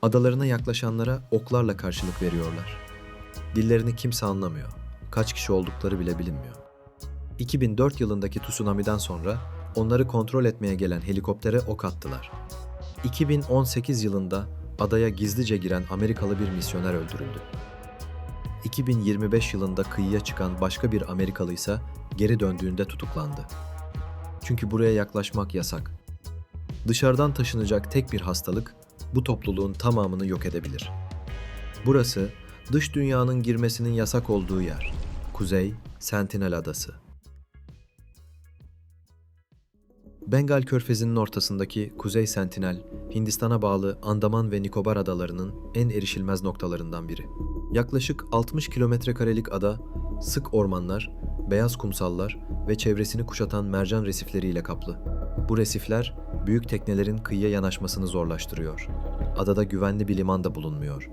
Adalarına yaklaşanlara oklarla karşılık veriyorlar. Dillerini kimse anlamıyor. Kaç kişi oldukları bile bilinmiyor. 2004 yılındaki tsunami'den sonra onları kontrol etmeye gelen helikoptere ok attılar. 2018 yılında adaya gizlice giren Amerikalı bir misyoner öldürüldü. 2025 yılında kıyıya çıkan başka bir Amerikalı ise geri döndüğünde tutuklandı. Çünkü buraya yaklaşmak yasak. Dışarıdan taşınacak tek bir hastalık bu topluluğun tamamını yok edebilir. Burası dış dünyanın girmesinin yasak olduğu yer. Kuzey Sentinel Adası. Bengal Körfezi'nin ortasındaki Kuzey Sentinel, Hindistan'a bağlı Andaman ve Nikobar adalarının en erişilmez noktalarından biri. Yaklaşık 60 kilometrekarelik ada, sık ormanlar, beyaz kumsallar ve çevresini kuşatan mercan resifleriyle kaplı. Bu resifler, büyük teknelerin kıyıya yanaşmasını zorlaştırıyor. Adada güvenli bir liman da bulunmuyor.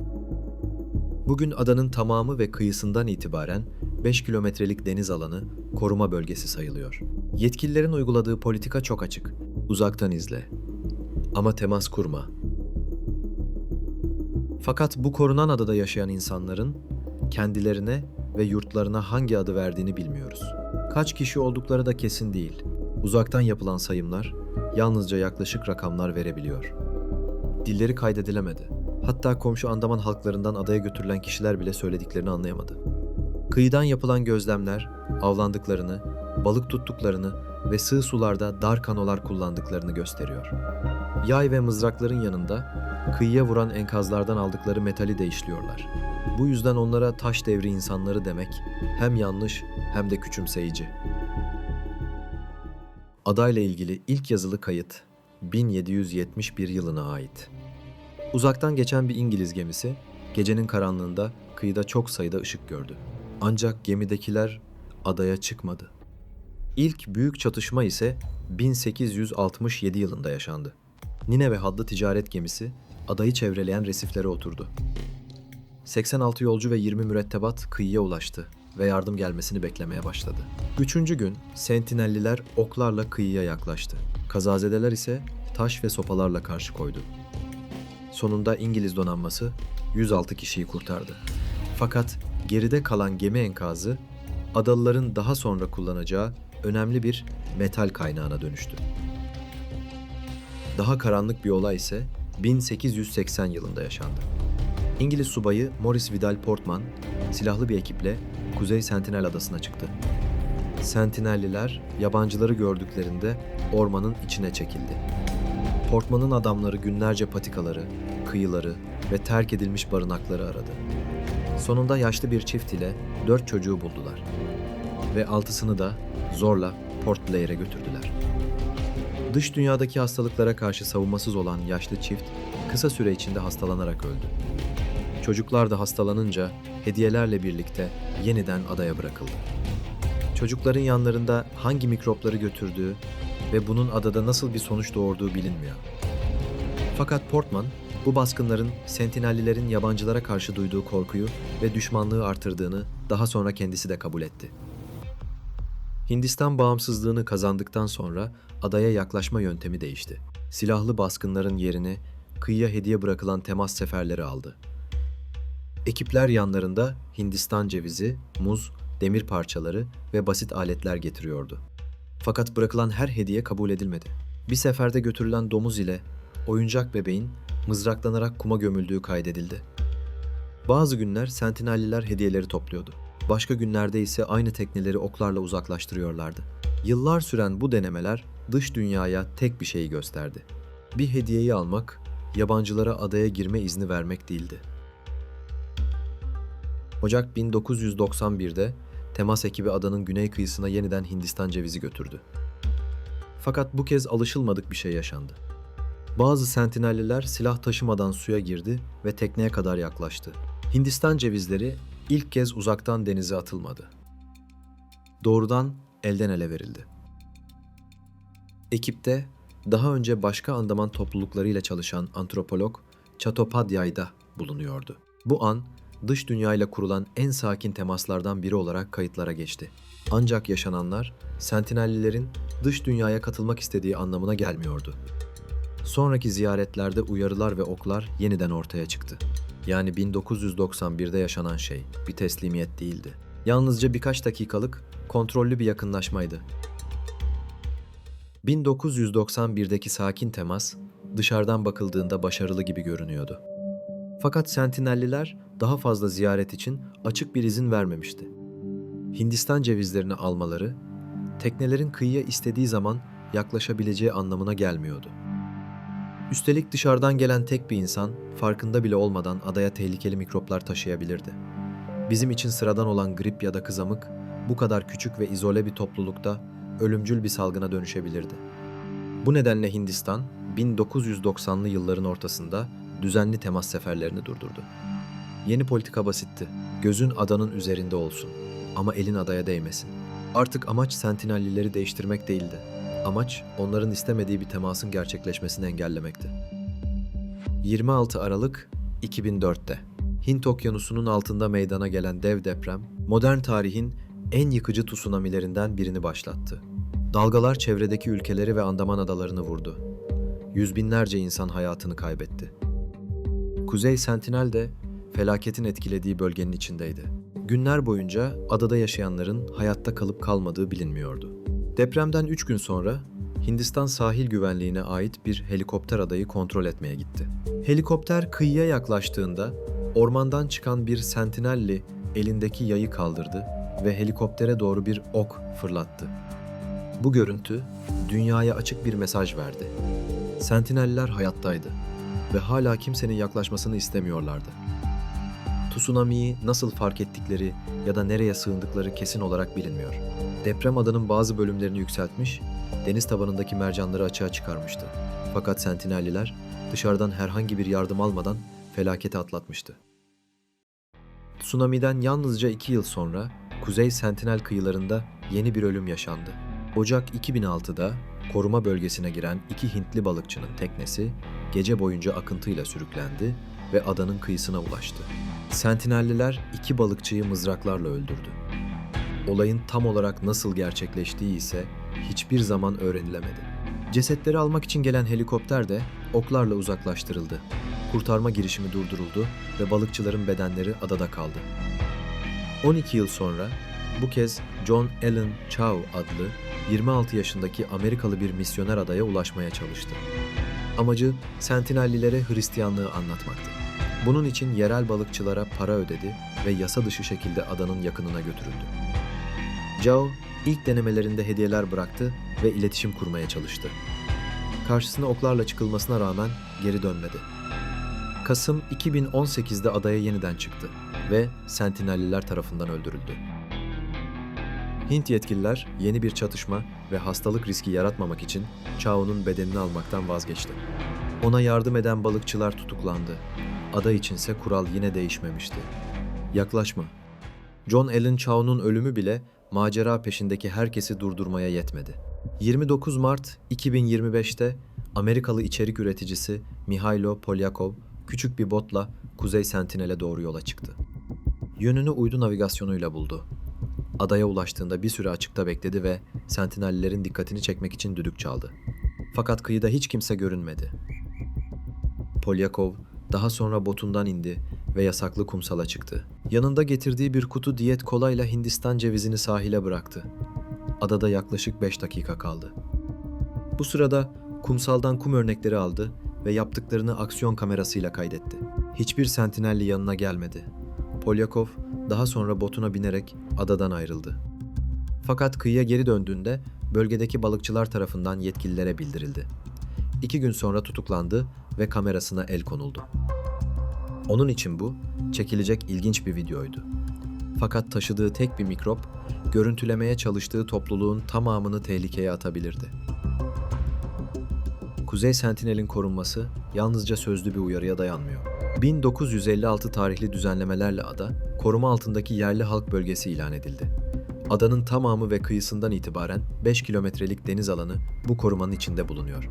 Bugün adanın tamamı ve kıyısından itibaren 5 kilometrelik deniz alanı koruma bölgesi sayılıyor. Yetkililerin uyguladığı politika çok açık. Uzaktan izle. Ama temas kurma. Fakat bu korunan adada yaşayan insanların kendilerine ve yurtlarına hangi adı verdiğini bilmiyoruz. Kaç kişi oldukları da kesin değil. Uzaktan yapılan sayımlar yalnızca yaklaşık rakamlar verebiliyor. Dilleri kaydedilemedi. Hatta komşu Andaman halklarından adaya götürülen kişiler bile söylediklerini anlayamadı. Kıyıdan yapılan gözlemler, avlandıklarını, balık tuttuklarını ve sığ sularda dar kanolar kullandıklarını gösteriyor. Yay ve mızrakların yanında kıyıya vuran enkazlardan aldıkları metali de işliyorlar. Bu yüzden onlara taş devri insanları demek hem yanlış hem de küçümseyici. Adayla ilgili ilk yazılı kayıt 1771 yılına ait. Uzaktan geçen bir İngiliz gemisi gecenin karanlığında kıyıda çok sayıda ışık gördü. Ancak gemidekiler adaya çıkmadı. İlk büyük çatışma ise 1867 yılında yaşandı. Nineve adlı ticaret gemisi adayı çevreleyen resiflere oturdu. 86 yolcu ve 20 mürettebat kıyıya ulaştı ve yardım gelmesini beklemeye başladı. Üçüncü gün sentinelliler oklarla kıyıya yaklaştı. Kazazedeler ise taş ve sopalarla karşı koydu. Sonunda İngiliz donanması 106 kişiyi kurtardı. Fakat geride kalan gemi enkazı adalıların daha sonra kullanacağı önemli bir metal kaynağına dönüştü. Daha karanlık bir olay ise 1880 yılında yaşandı. İngiliz subayı Maurice Vidal Portman silahlı bir ekiple Kuzey Sentinel Adası'na çıktı. Sentinelliler yabancıları gördüklerinde ormanın içine çekildi. Portman'ın adamları günlerce patikaları, kıyıları ve terk edilmiş barınakları aradı. Sonunda yaşlı bir çift ile 4 çocuğu buldular ve 6'sını da zorla Port Blair'e götürdüler. Dış dünyadaki hastalıklara karşı savunmasız olan yaşlı çift kısa süre içinde hastalanarak öldü. Çocuklar da hastalanınca hediyelerle birlikte yeniden adaya bırakıldı. Çocukların yanlarında hangi mikropları götürdüğü ve bunun adada nasıl bir sonuç doğurduğu bilinmiyor. Fakat Portman, bu baskınların sentinellilerin yabancılara karşı duyduğu korkuyu ve düşmanlığı artırdığını daha sonra kendisi de kabul etti. Hindistan bağımsızlığını kazandıktan sonra adaya yaklaşma yöntemi değişti. Silahlı baskınların yerini kıyıya hediye bırakılan temas seferleri aldı. Ekipler yanlarında Hindistan cevizi, muz, demir parçaları ve basit aletler getiriyordu. Fakat bırakılan her hediye kabul edilmedi. Bir seferde götürülen domuz ile oyuncak bebeğin mızraklanarak kuma gömüldüğü kaydedildi. Bazı günler sentinelliler hediyeleri topluyordu. Başka günlerde ise aynı tekneleri oklarla uzaklaştırıyorlardı. Yıllar süren bu denemeler dış dünyaya tek bir şeyi gösterdi. Bir hediyeyi almak, yabancılara adaya girme izni vermek değildi. Ocak 1991'de temas ekibi adanın güney kıyısına yeniden Hindistan cevizi götürdü. Fakat bu kez alışılmadık bir şey yaşandı. Bazı sentinelliler silah taşımadan suya girdi ve tekneye kadar yaklaştı. Hindistan cevizleri ilk kez uzaktan denize atılmadı. Doğrudan elden ele verildi. Ekipte daha önce başka Andaman topluluklarıyla çalışan antropolog Chattopadhyay da bulunuyordu. Bu an dış dünyayla kurulan en sakin temaslardan biri olarak kayıtlara geçti. Ancak yaşananlar sentinellilerin dış dünyaya katılmak istediği anlamına gelmiyordu. Sonraki ziyaretlerde uyarılar ve oklar yeniden ortaya çıktı. Yani 1991'de yaşanan şey bir teslimiyet değildi. Yalnızca birkaç dakikalık kontrollü bir yakınlaşmaydı. 1991'deki sakin temas dışarıdan bakıldığında başarılı gibi görünüyordu. Fakat Sentinelliler daha fazla ziyaret için açık bir izin vermemişti. Hindistan cevizlerini almaları, teknelerin kıyıya istediği zaman yaklaşabileceği anlamına gelmiyordu. Üstelik dışarıdan gelen tek bir insan farkında bile olmadan adaya tehlikeli mikroplar taşıyabilirdi. Bizim için sıradan olan grip ya da kızamık bu kadar küçük ve izole bir toplulukta ölümcül bir salgına dönüşebilirdi. Bu nedenle Hindistan 1990'lı yılların ortasında düzenli temas seferlerini durdurdu. Yeni politika basitti. Gözün adanın üzerinde olsun ama elin adaya değmesin. Artık amaç Sentinellileri değiştirmek değildi. Amaç onların istemediği bir temasın gerçekleşmesini engellemekti. 26 Aralık 2004'te Hint Okyanusu'nun altında meydana gelen dev deprem, modern tarihin en yıkıcı tsunamilerinden birini başlattı. Dalgalar çevredeki ülkeleri ve Andaman adalarını vurdu. Yüz binlerce insan hayatını kaybetti. Kuzey Sentinel de felaketin etkilediği bölgenin içindeydi. Günler boyunca adada yaşayanların hayatta kalıp kalmadığı bilinmiyordu. Depremden 3 gün sonra Hindistan sahil güvenliğine ait bir helikopter adayı kontrol etmeye gitti. Helikopter kıyıya yaklaştığında ormandan çıkan bir Sentinelli elindeki yayı kaldırdı ve helikoptere doğru bir ok fırlattı. Bu görüntü dünyaya açık bir mesaj verdi. Sentinelliler hayattaydı ve hala kimsenin yaklaşmasını istemiyorlardı. Tsunami'yi nasıl fark ettikleri ya da nereye sığındıkları kesin olarak bilinmiyor. Deprem adanın bazı bölümlerini yükseltmiş, deniz tabanındaki mercanları açığa çıkarmıştı. Fakat Sentinelliler dışarıdan herhangi bir yardım almadan felaketi atlatmıştı. Tsunami'den yalnızca 2 yıl sonra Kuzey Sentinel kıyılarında yeni bir ölüm yaşandı. Ocak 2006'da koruma bölgesine giren 2 Hintli balıkçının teknesi gece boyunca akıntıyla sürüklendi ve adanın kıyısına ulaştı. Sentinelliler 2 balıkçıyı mızraklarla öldürdü. Olayın tam olarak nasıl gerçekleştiği ise hiçbir zaman öğrenilemedi. Cesetleri almak için gelen helikopter de oklarla uzaklaştırıldı. Kurtarma girişimi durduruldu ve balıkçıların bedenleri adada kaldı. 12 yıl sonra bu kez John Allen Chow adlı 26 yaşındaki Amerikalı bir misyoner adaya ulaşmaya çalıştı. Amacı Sentinellilere Hristiyanlığı anlatmaktı. Bunun için yerel balıkçılara para ödedi ve yasa dışı şekilde adanın yakınına götürüldü. Chow ilk denemelerinde hediyeler bıraktı ve iletişim kurmaya çalıştı. Karşısına oklarla çıkılmasına rağmen geri dönmedi. Kasım 2018'de adaya yeniden çıktı ve Sentinelliler tarafından öldürüldü. Hint yetkililer yeni bir çatışma ve hastalık riski yaratmamak için Chow'un bedenini almaktan vazgeçti. Ona yardım eden balıkçılar tutuklandı. Ada içinse kural yine değişmemişti. Yaklaşma. John Allen Chow'un ölümü bile macera peşindeki herkesi durdurmaya yetmedi. 29 Mart 2025'te Amerikalı içerik üreticisi Mihailo Polyakov küçük bir botla Kuzey Sentinel'e doğru yola çıktı. Yönünü uydu navigasyonuyla buldu. Adaya ulaştığında bir süre açıkta bekledi ve Sentinellilerin dikkatini çekmek için düdük çaldı. Fakat kıyıda hiç kimse görünmedi. Polyakov daha sonra botundan indi ve yasaklı kumsala çıktı. Yanında getirdiği bir kutu diyet kolayla Hindistan cevizini sahile bıraktı. Adada yaklaşık 5 dakika kaldı. Bu sırada kumsaldan kum örnekleri aldı ve yaptıklarını aksiyon kamerasıyla kaydetti. Hiçbir Sentinelli yanına gelmedi. Polyakov daha sonra botuna binerek adadan ayrıldı. Fakat kıyıya geri döndüğünde bölgedeki balıkçılar tarafından yetkililere bildirildi. 2 gün sonra tutuklandı ve kamerasına el konuldu. Onun için bu, çekilecek ilginç bir videoydu. Fakat taşıdığı tek bir mikrop, görüntülemeye çalıştığı topluluğun tamamını tehlikeye atabilirdi. Kuzey Sentinel'in korunması yalnızca sözlü bir uyarıya dayanmıyor. 1956 tarihli düzenlemelerle ada, koruma altındaki yerli halk bölgesi ilan edildi. Adanın tamamı ve kıyısından itibaren 5 kilometrelik deniz alanı bu korumanın içinde bulunuyor.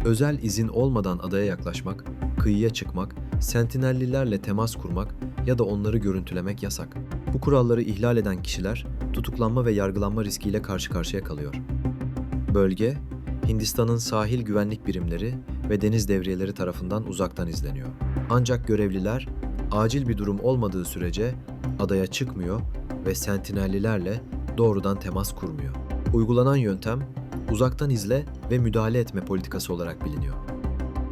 Özel izin olmadan adaya yaklaşmak, kıyıya çıkmak, Sentinellilerle temas kurmak ya da onları görüntülemek yasak. Bu kuralları ihlal eden kişiler tutuklanma ve yargılanma riskiyle karşı karşıya kalıyor. Bölge, Hindistan'ın sahil güvenlik birimleri ve deniz devriyeleri tarafından uzaktan izleniyor. Ancak görevliler acil bir durum olmadığı sürece adaya çıkmıyor ve sentinellilerle doğrudan temas kurmuyor. Uygulanan yöntem uzaktan izle ve müdahale etme politikası olarak biliniyor.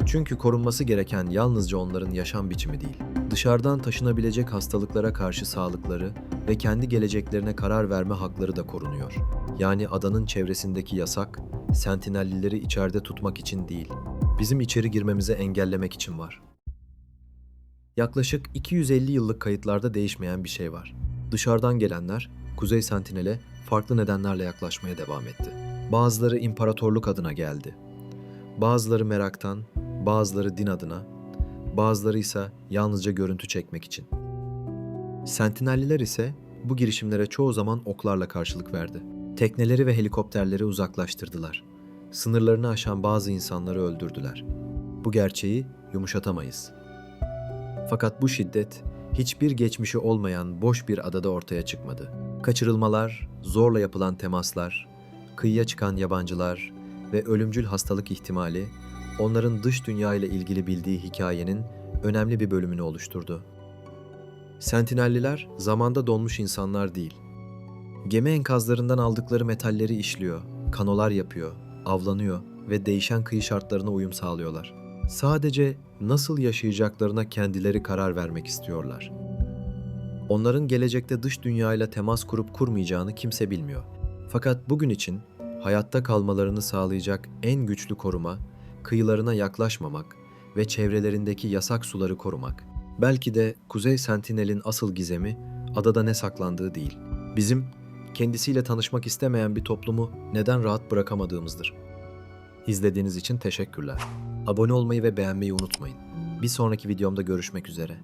Çünkü korunması gereken yalnızca onların yaşam biçimi değil, dışarıdan taşınabilecek hastalıklara karşı sağlıkları ve kendi geleceklerine karar verme hakları da korunuyor. Yani adanın çevresindeki yasak, sentinellileri içeride tutmak için değil, bizim içeri girmemizi engellemek için var. Yaklaşık 250 yıllık kayıtlarda değişmeyen bir şey var. Dışarıdan gelenler Kuzey Sentinel'e farklı nedenlerle yaklaşmaya devam etti. Bazıları imparatorluk adına geldi. Bazıları meraktan, bazıları din adına, bazıları ise yalnızca görüntü çekmek için. Sentinelliler ise bu girişimlere çoğu zaman oklarla karşılık verdi. Tekneleri ve helikopterleri uzaklaştırdılar. Sınırlarını aşan bazı insanları öldürdüler. Bu gerçeği yumuşatamayız. Fakat bu şiddet hiçbir geçmişi olmayan boş bir adada ortaya çıkmadı. Kaçırılmalar, zorla yapılan temaslar, kıyıya çıkan yabancılar ve ölümcül hastalık ihtimali onların dış dünya ile ilgili bildiği hikayenin önemli bir bölümünü oluşturdu. Sentinelliler zamanda donmuş insanlar değil. Gemi enkazlarından aldıkları metalleri işliyor, kanolar yapıyor, avlanıyor ve değişen kıyı şartlarına uyum sağlıyorlar. Sadece nasıl yaşayacaklarına kendileri karar vermek istiyorlar. Onların gelecekte dış dünyayla temas kurup kurmayacağını kimse bilmiyor. Fakat bugün için hayatta kalmalarını sağlayacak en güçlü koruma, kıyılarına yaklaşmamak ve çevrelerindeki yasak suları korumak. Belki de Kuzey Sentinel'in asıl gizemi adada ne saklandığı değil. Bizim kendisiyle tanışmak istemeyen bir toplumu neden rahat bırakamadığımızdır. İzlediğiniz için teşekkürler. Abone olmayı ve beğenmeyi unutmayın. Bir sonraki videomda görüşmek üzere.